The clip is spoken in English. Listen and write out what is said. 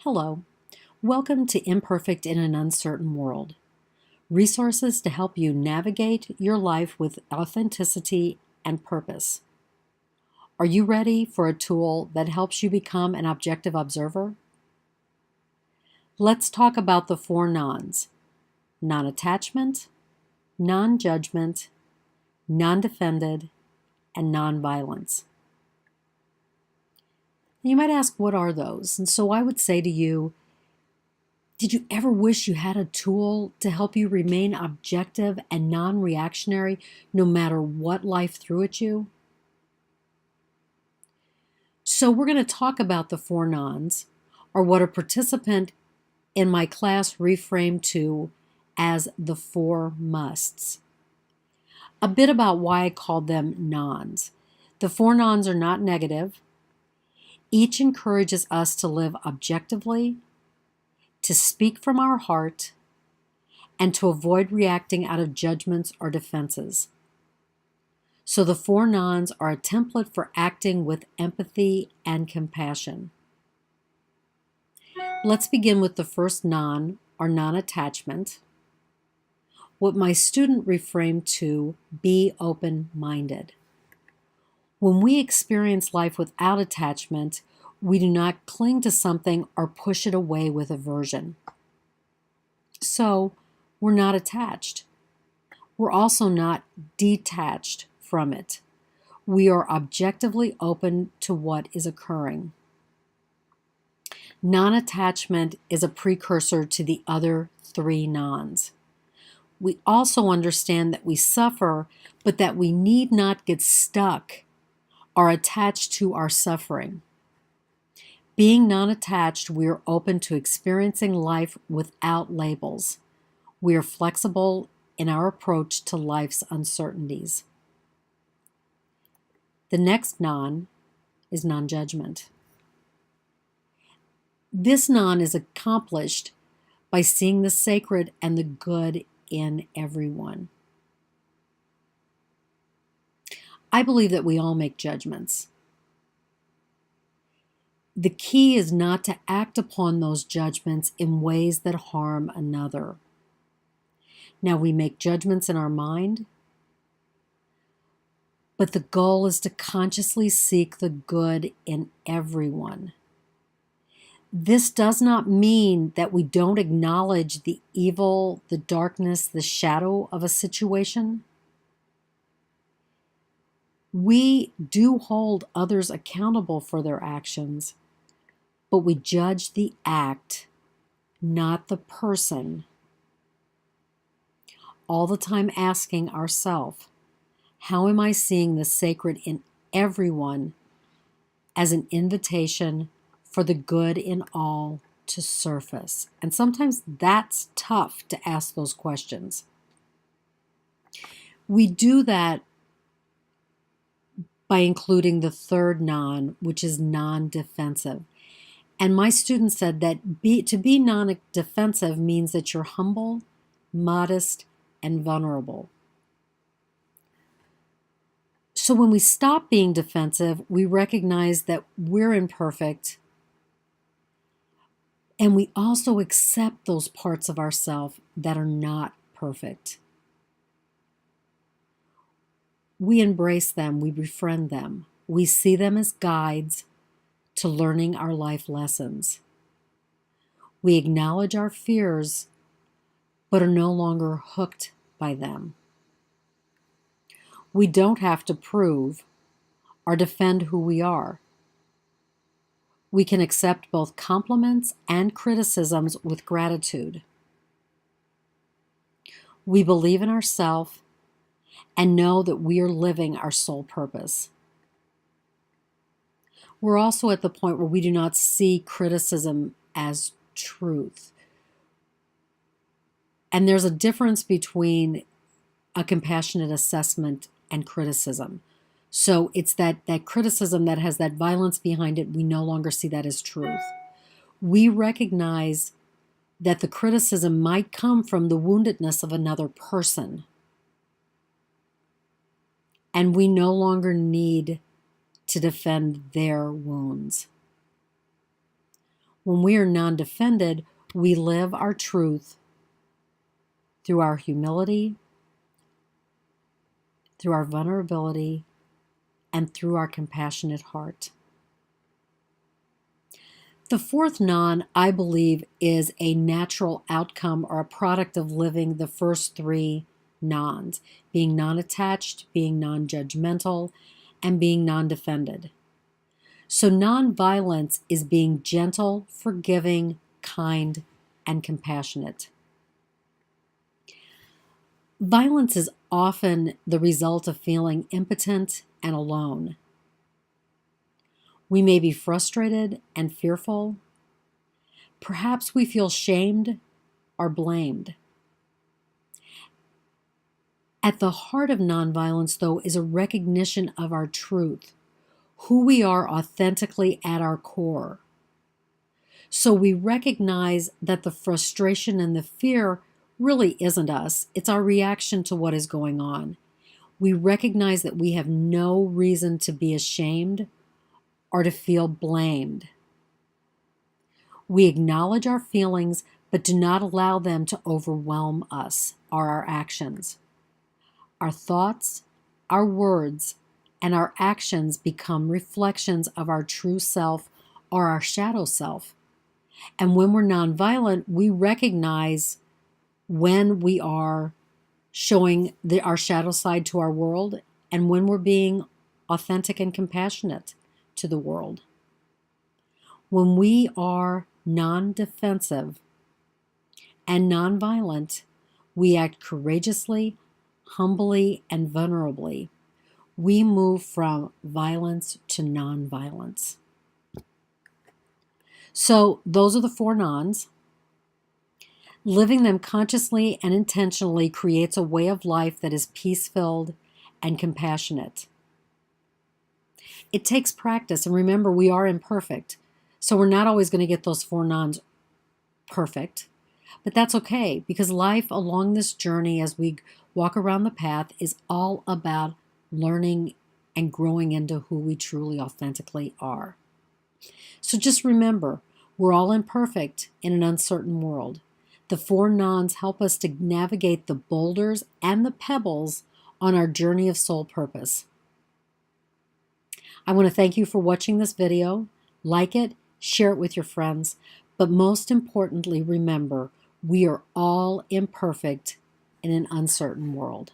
Hello. Welcome to Imperfect in an Uncertain World. Resources to help you navigate your life with authenticity and purpose. Are you ready for a tool that helps you become an objective observer? Let's talk about the four nons: non-attachment, non-judgment, non-defended, and non-violence. You might ask, what are those? And so I would say to you, did you ever wish you had a tool to help you remain objective and non-reactionary no matter what life threw at you? So we're going to talk about the four nons, or what a participant in my class reframed to as the four musts. A bit about why I called them nons. The four nons are not negative. Each encourages us to live objectively, to speak from our heart, and to avoid reacting out of judgments or defenses. So the four nons are a template for acting with empathy and compassion. Let's begin with the first non, or non-attachment, what my student reframed to be open-minded. When we experience life without attachment, we do not cling to something or push it away with aversion. So, we're not attached. We're also not detached from it. We are objectively open to what is occurring. Non-attachment is a precursor to the other three nons. We also understand that we suffer, but that we need not get stuck or attached to our suffering. Being non-attached, we are open to experiencing life without labels. We are flexible in our approach to life's uncertainties. The next non is non-judgment. This non is accomplished by seeing the sacred and the good in everyone. I believe that we all make judgments. The key is not to act upon those judgments in ways that harm another. Now, we make judgments in our mind, but the goal is to consciously seek the good in everyone. This does not mean that we don't acknowledge the evil, the darkness, the shadow of a situation. We do hold others accountable for their actions, but we judge the act, not the person. All the time asking ourselves, how am I seeing the sacred in everyone as an invitation for the good in all to surface? And sometimes that's tough to ask those questions. We do that by including the third non, which is non-defensive. And my student said that to be non-defensive means that you're humble, modest, and vulnerable. So when we stop being defensive, we recognize that we're imperfect, and we also accept those parts of ourselves that are not perfect. We embrace them, we befriend them, we see them as guides to learning our life lessons. We acknowledge our fears, but are no longer hooked by them. We don't have to prove or defend who we are. We can accept both compliments and criticisms with gratitude. We believe in ourselves and know that we are living our soul purpose. We're also at the point where we do not see criticism as truth. And there's a difference between a compassionate assessment and criticism. So it's that criticism that has that violence behind it, we no longer see that as truth. We recognize that the criticism might come from the woundedness of another person. And we no longer need to defend their wounds. When we are non-defended, we live our truth through our humility, through our vulnerability, and through our compassionate heart. The fourth non, I believe, is a natural outcome or a product of living the first three nons, being non-attached, being non-judgmental, and being non-defended. So non-violence is being gentle, forgiving, kind, and compassionate. Violence is often the result of feeling impotent and alone. We may be frustrated and fearful. Perhaps we feel shamed or blamed. At the heart of nonviolence, though, is a recognition of our truth, who we are authentically at our core. So we recognize that the frustration and the fear really isn't us. It's our reaction to what is going on. We recognize that we have no reason to be ashamed or to feel blamed. We acknowledge our feelings, but do not allow them to overwhelm us or our actions. Our thoughts, our words, and our actions become reflections of our true self or our shadow self. And when we're nonviolent, we recognize when we are showing our shadow side to our world and when we're being authentic and compassionate to the world. When we are non-defensive and nonviolent, we act courageously, humbly, and vulnerably. We move from violence to nonviolence. So those are the four nons. Living them consciously and intentionally creates a way of life that is peace-filled and compassionate. It takes practice, and remember, we are imperfect, so we're not always going to get those four nons perfect, but that's okay, because life along this journey as we walk around the path is all about learning and growing into who we truly authentically are. So just remember, we're all imperfect in an uncertain world. The four nons help us to navigate the boulders and the pebbles on our journey of soul purpose. I want to thank you for watching this video. Like it, share it with your friends, but most importantly, remember, we are all imperfect in an uncertain world.